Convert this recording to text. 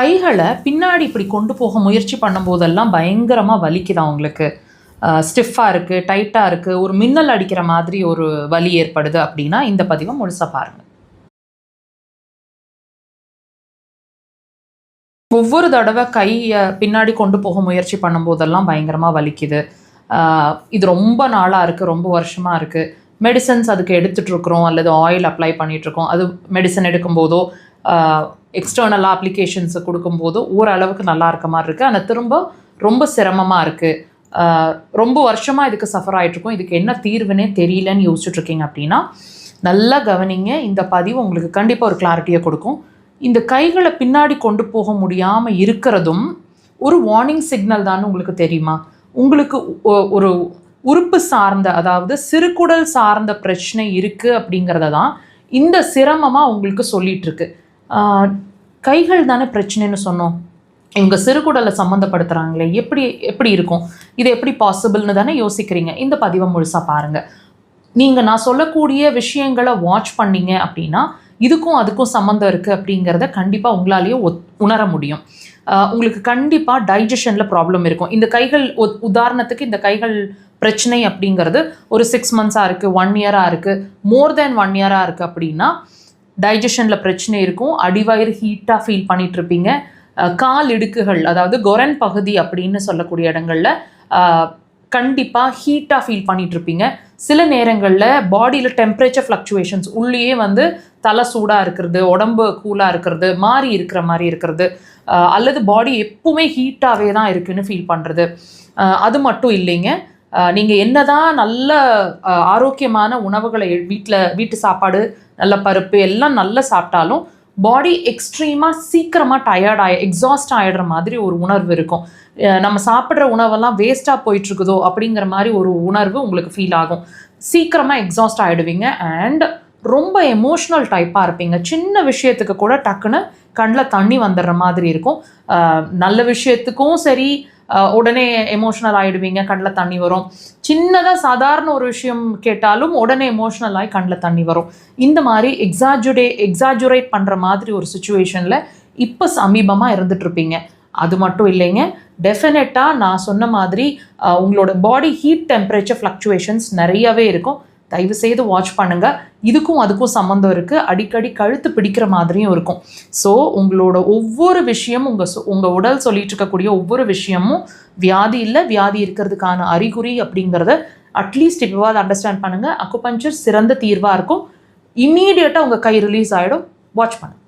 கைகளை பின்னாடி இப்படி கொண்டு போக முயற்சி பண்ணும்போதெல்லாம் பயங்கரமாக வலிக்குது அவங்களுக்கு. ஸ்டிஃபாக இருக்குது, டைட்டாக இருக்குது, ஒரு மின்னல் அடிக்கிற மாதிரி ஒரு வலி ஏற்படுது அப்படின்னா இந்த பதிவை முழுசாக பாருங்கள். ஒவ்வொரு தடவை கையை பின்னாடி கொண்டு போக முயற்சி பண்ணும்போதெல்லாம் பயங்கரமாக வலிக்குது. இது ரொம்ப நாளாக இருக்குது, ரொம்ப வருஷமாக இருக்குது. மெடிசன்ஸ் அதுக்கு எடுத்துகிட்ருக்குறோம் அல்லது ஆயில் அப்ளை பண்ணிகிட்ருக்கோம். அது மெடிசன் எடுக்கும்போதோ எக்ஸ்டர்னலாக அப்ளிகேஷன்ஸை கொடுக்கும்போதோ ஓரளவுக்கு நல்லா இருக்க மாதிரி இருக்குது. ஆனால் திரும்ப ரொம்ப சிரமமாக இருக்குது. ரொம்ப வருஷமாக இதுக்கு சஃபர் ஆகிட்ருக்கோம். இதுக்கு என்ன தீர்வுனே தெரியலன்னு யோசிச்சுட்ருக்கீங்க அப்படின்னா நல்லா கவனிங்க. இந்த பதிவு உங்களுக்கு கண்டிப்பாக ஒரு கிளாரிட்டியை கொடுக்கும். இந்த கைகளை பின்னாடி கொண்டு போக முடியாமல் இருக்கிறதும் ஒரு வார்னிங் சிக்னல் தான். உங்களுக்கு தெரியுமா? உங்களுக்கு ஒரு உறுப்பு சார்ந்த, அதாவது சிறுகுடல் சார்ந்த பிரச்சனை இருக்குது அப்படிங்கிறத தான் இந்த சிரமமாக உங்களுக்கு சொல்லிகிட்ருக்கு. கைகள் தானே பிரச்சனைன்னு சொன்னோம். இவங்க சிறுகுடலை சம்மந்தப்படுத்துகிறாங்களே, எப்படி இருக்கும், இது எப்படி பாசிபிள்னு தானே யோசிக்கிறீங்க. இந்த பதிவை முழுசாக பாருங்கள். நீங்கள் நான் சொல்லக்கூடிய விஷயங்களை வாட்ச் பண்ணிங்க அப்படின்னா இதுக்கும் அதுக்கும் சம்மந்தம் இருக்குது அப்படிங்கிறத கண்டிப்பாக உங்களாலேயே உணர முடியும். உங்களுக்கு கண்டிப்பாக டைஜஷனில் ப்ராப்ளம் இருக்கும். இந்த கைகள் உதாரணத்துக்கு இந்த கைகள் பிரச்சனை அப்படிங்கிறது ஒரு 6 months இருக்குது, 1 year இருக்குது, மோர் தேன் 1 year இருக்குது அப்படின்னா டைஜஷனில் பிரச்சனை இருக்கும். அடிவயிறு ஹீட்டாக ஃபீல் பண்ணிகிட்ருப்பீங்க. கால் இடுக்குகள், அதாவது கொரன் பகுதி அப்படின்னு சொல்லக்கூடிய இடங்களில் கண்டிப்பாக ஹீட்டாக ஃபீல் பண்ணிகிட்ருப்பீங்க. சில நேரங்களில் பாடியில் டெம்பரேச்சர் ஃப்ளக்சுவேஷன்ஸ், உள்ளேயே தலை சூடாக இருக்கிறது, உடம்பு கூலாக இருக்கிறது, மாறி இருக்கிற மாதிரி இருக்கிறது, அல்லது பாடி எப்பவுமே ஹீட்டாகவே தான் இருக்குதுன்னு ஃபீல் பண்ணுறது. அது மட்டும் இல்லைங்க, நீங்கள் என்ன தான் நல்ல ஆரோக்கியமான உணவுகளை வீட்டு சாப்பாடு, நல்ல பருப்பு எல்லாம் நல்லா சாப்பிட்டாலும் பாடி எக்ஸ்ட்ரீமாக சீக்கிரமாக எக்ஸாஸ்ட் ஆகிடுற மாதிரி ஒரு உணர்வு இருக்கும். நம்ம சாப்பிட்ற உணவெல்லாம் வேஸ்ட்டாக போயிட்டுருக்குதோ அப்படிங்கிற மாதிரி ஒரு உணர்வு உங்களுக்கு ஃபீல் ஆகும். சீக்கிரமாக எக்ஸாஸ்ட் ஆகிடுவீங்க. அண்ட் ரொம்ப எமோஷ்னல் டைப்பாக இருப்பீங்க. சின்ன விஷயத்துக்கு கூட டக்குன்னு கண்ணில் தண்ணி வந்துடுற மாதிரி இருக்கும். நல்ல விஷயத்துக்கும் சரி உடனே எமோஷ்னல் ஆகிடுவீங்க, கண்ணில் தண்ணி வரும். சின்னதாக சாதாரண ஒரு விஷயம் கேட்டாலும் உடனே எமோஷ்னல் ஆகி கண்ணில் தண்ணி வரும். இந்த மாதிரி எக்ஸாஜுரேட் பண்ணுற மாதிரி ஒரு சுச்சுவேஷனில் இப்போ சமீபமாக இருந்துகிட்ருப்பீங்க. அது மட்டும் இல்லைங்க, டெஃபினட்டாக நான் சொன்ன மாதிரி உங்களோட பாடி ஹீட் டெம்பரேச்சர் ஃப்ளக்சுவேஷன்ஸ் நிறையவே இருக்கும். தயவு செய்து வாட்ச் பண்ணுங்கள். இதுக்கும் அதுக்கும் சம்மந்தம் இருக்குது. அடிக்கடி கழுத்து பிடிக்கிற மாதிரியும் இருக்கும். ஸோ உங்களோட ஒவ்வொரு விஷயமும் உங்கள் உடல் சொல்லிட்டு இருக்கக்கூடிய ஒவ்வொரு விஷயமும் வியாதி இல்லை, வியாதி இருக்கிறதுக்கான அறிகுறி அப்படிங்கிறத அட்லீஸ்ட் இப்போவாது அண்டர்ஸ்டாண்ட் பண்ணுங்கள். அக்குபஞ்சர் சிறந்த தீர்வாக இருக்கும். இம்மீடியட்டாக உங்கள் கை ரிலீஸ் ஆகிடும். வாட்ச் பண்ணுங்கள்.